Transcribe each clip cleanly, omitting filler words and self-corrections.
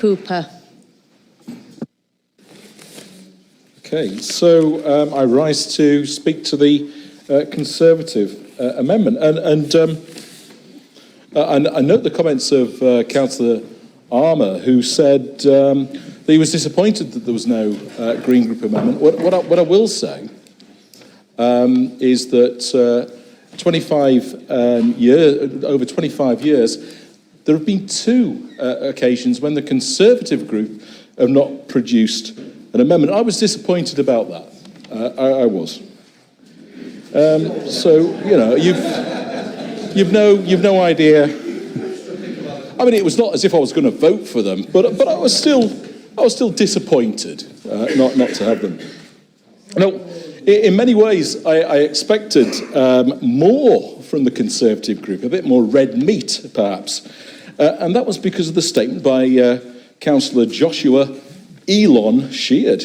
Cooper. Okay, so I rise to speak to the Conservative amendment. And I note the comments of Councillor Armour, who said that he was disappointed that there was no Green Group amendment. What I will say is that over 25 years, there have been two occasions when the Conservative group have not produced an amendment. I was disappointed about that. I was. So you know, you've no idea. I mean, it was not as if I was going to vote for them, but I was still disappointed not to have them. Now, in many ways, I expected more from the Conservative group, a bit more red meat, perhaps, and that was because of the statement by Councillor Joshua Elon Sheard.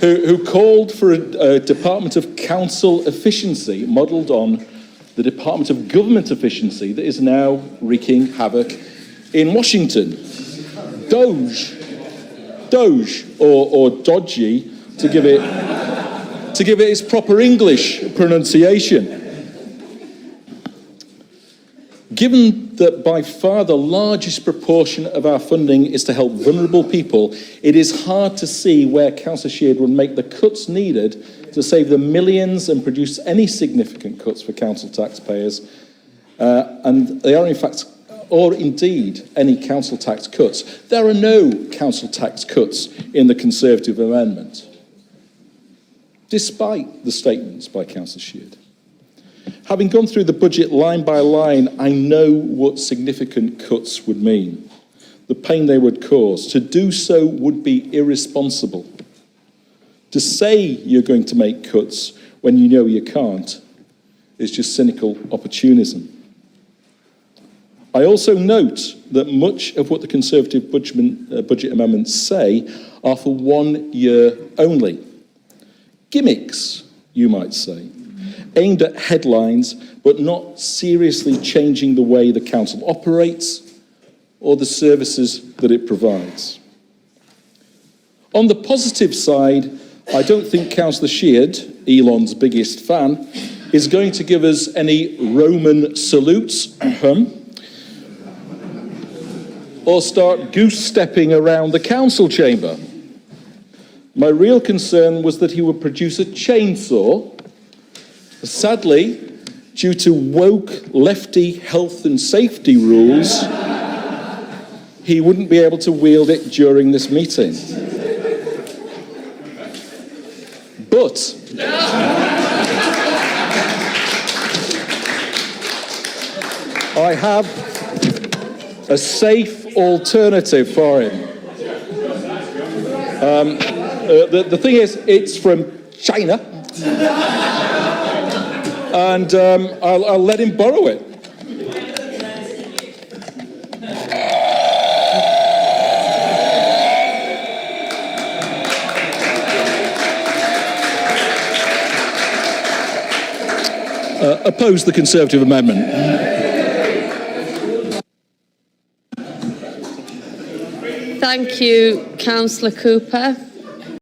Who called for a Department of Council efficiency modelled on the Department of Government efficiency that is now wreaking havoc in Washington. Doge, or dodgy, to give it its proper English pronunciation. Given that by far the largest proportion of our funding is to help vulnerable people, it is hard to see where Councillor Sheard would make the cuts needed to save the millions and produce any significant cuts for council taxpayers. And they are in fact, or indeed, any council tax cuts. There are no council tax cuts in the Conservative amendment, despite the statements by Councillor Sheard. Having gone through the budget line by line, I know what significant cuts would mean, the pain they would cause. To do so would be irresponsible. To say you're going to make cuts when you know you can't is just cynical opportunism. I also note that much of what the Conservative budget amendments say are for 1 year only. Gimmicks, you might say, aimed at headlines, but not seriously changing the way the council operates or the services that it provides. On the positive side, I don't think Councillor Sheard, Elon's biggest fan, is going to give us any Roman salutes, or start goose-stepping around the council chamber. My real concern was that he would produce a chainsaw. Sadly, due to woke lefty health and safety rules, he wouldn't be able to wield it during this meeting. But I have a safe alternative for him. The thing is, it's from China. And I'll let him borrow it. Oppose the Conservative amendment. Thank you, Councillor Cooper.